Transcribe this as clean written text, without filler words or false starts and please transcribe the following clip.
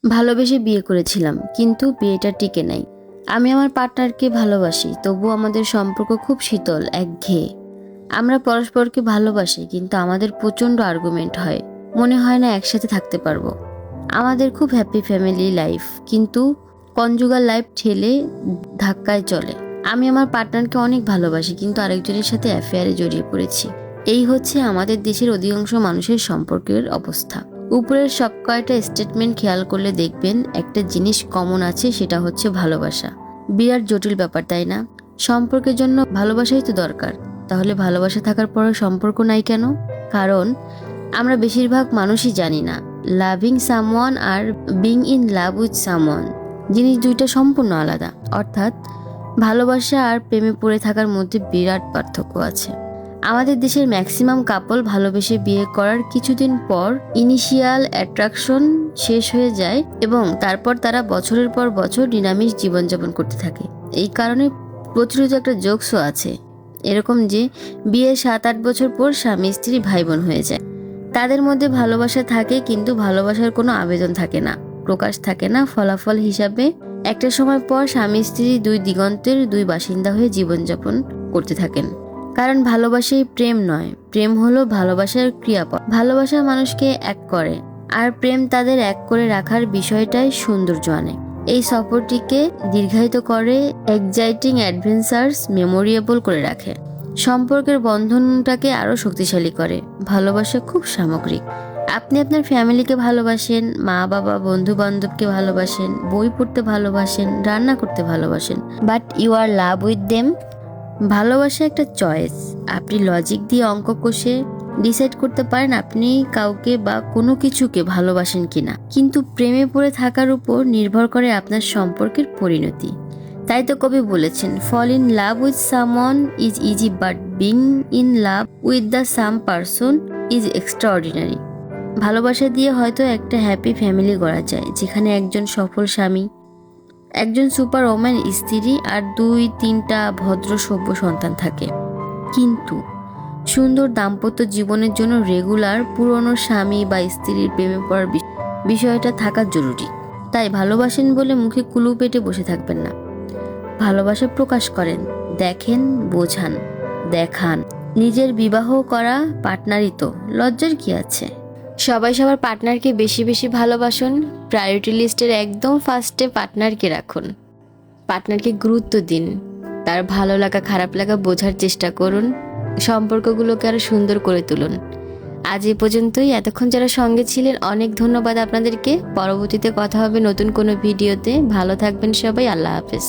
ভালোবেসে বিয়ে করেছিলাম, কিন্তু বিয়েটা টিকে নাই। আমি আমার পার্টনারকে ভালোবাসি, তবু আমাদের সম্পর্ক খুব শীতল, একঘেয়ে। আমরা পরস্পরকে ভালোবাসি, কিন্তু আমাদের প্রচণ্ড আর্গুমেন্ট হয়। মনে হয় না একসাথে থাকতে পারবো। আমাদের খুব হ্যাপি ফ্যামিলি লাইফ, কিন্তু কনজুগাল লাইফ ঠেলে ধাক্কায় চলে। আমি আমার পার্টনারকে অনেক ভালোবাসি, কিন্তু আরেকজনের সাথে অ্যাফেয়ারে জড়িয়ে পড়েছি। এই হচ্ছে আমাদের দেশের অধিকাংশ মানুষের সম্পর্কের অবস্থা। উপরের সব কয়টা স্টেটমেন্ট খেয়াল করলে দেখবেন একটা জিনিস কমন আছে, সেটা হচ্ছে ভালোবাসা। বিরাট জটিল ব্যাপার, তাই না? সম্পর্কের জন্য ভালোবাসাই তো দরকার। তাহলে ভালোবাসা থাকার পরে সম্পর্ক নাই কেন? কারণ আমরা বেশিরভাগ মানুষই জানি না loving someone are being in love with someone জিনিস দুইটা সম্পূর্ণ আলাদা। অর্থাৎ ভালোবাসা আর প্রেমে পড়ে থাকার মধ্যে বিরাট পার্থক্য আছে। আমাদের দেশের ম্যাক্সিমাম কাপল ভালোবেসে বিয়ে করার কিছুদিন পর ইনিশিয়াল অ্যাট্রাকশন শেষ হয়ে যায় এবং তারপর তারা বছরের পর বছর নিরামিষ জীবনযাপন করতে থাকে। এই কারণে প্রচলিত একটা জোকসও আছে এরকম যে বিয়ের 7-8 বছর পর স্বামী স্ত্রী ভাই বোন হয়ে যায়। তাদের মধ্যে ভালোবাসা থাকে, কিন্তু ভালোবাসার কোনো আবেদন থাকে না, প্রকাশ থাকে না। ফলাফল হিসাবে একটা সময় পর স্বামী স্ত্রী দুই দিগন্তের দুই বাসিন্দা হয়ে জীবনযাপন করতে থাকেন। কারণ ভালোবাসাই প্রেম নয়, প্রেম হলো ভালোবাসার ক্রিয়াপদ। ভালোবাসা মানুষকে এক করে, আর প্রেম তাদের এক করে রাখার বিষয়টাই সৌন্দর্য আনে। এই সফরটিকে দীর্ঘায়িত করে, এক্সাইটিং অ্যাডভেঞ্চার্স মেমোরিয়েবল করে রাখে, সম্পর্কের বন্ধনটাকে আরো শক্তিশালী করে। ভালোবাসা খুব সামগ্রিক। আপনি আপনার ফ্যামিলিকে ভালোবাসেন, মা বাবা বন্ধু বান্ধবকে ভালোবাসেন, বই পড়তে ভালোবাসেন, রান্না করতে ভালোবাসেন, but you are love with them. ভালোবাসা একটা চয়েস। আপনি লজিক দিয়ে অঙ্ক কষে ডিসাইড করতে পারেন আপনি কাউকে বা কোনো কিছুকে ভালোবাসেন কিনা, কিন্তু প্রেমে পড়ে থাকার উপর নির্ভর করে আপনার সম্পর্কের পরিণতি। তাই তো কবি বলেছেন, fall in love with someone is easy, but being in love with the same person is extraordinary. ভালোবাসা দিয়ে হয়তো একটা হ্যাপি ফ্যামিলি গড়া যায়, যেখানে একজন সফল স্বামী, একজন সুপার ওম্যান স্ত্রী আর 2-3টা ভদ্র সভ্য সন্তান থাকে। কিন্তু সুন্দর দাম্পত্য জীবনের জন্য রেগুলার পুরনো স্বামী বা স্ত্রীর প্রেমে পড়ার বিষয়টা থাকা জরুরি। তাই ভালোবাসেন বলে মুখে কুলু পেটে বসে থাকবেন না। ভালোবাসা প্রকাশ করেন, দেখেন, বোঝান, দেখান। নিজের বিবাহ করা পার্টনারই তো, লজ্জার কি আছে? সবাই সবার পার্টনারকে বেশি বেশি ভালোবাসুন। প্রায়োরিটি লিস্টের একদম ফার্স্টে পার্টনারকে রাখুন। পার্টনারকে গুরুত্ব দিন, তার ভালো লাগা খারাপ লাগা বোঝার চেষ্টা করুন, সম্পর্কগুলোকে আরো সুন্দর করে তুলুন। আজ এ পর্যন্তই। এতক্ষণ যারা সঙ্গে ছিলেন অনেক ধন্যবাদ আপনাদেরকে। পরবর্তীতে কথা হবে নতুন কোনো ভিডিওতে। ভালো থাকবেন সবাই। আল্লাহ হাফেজ।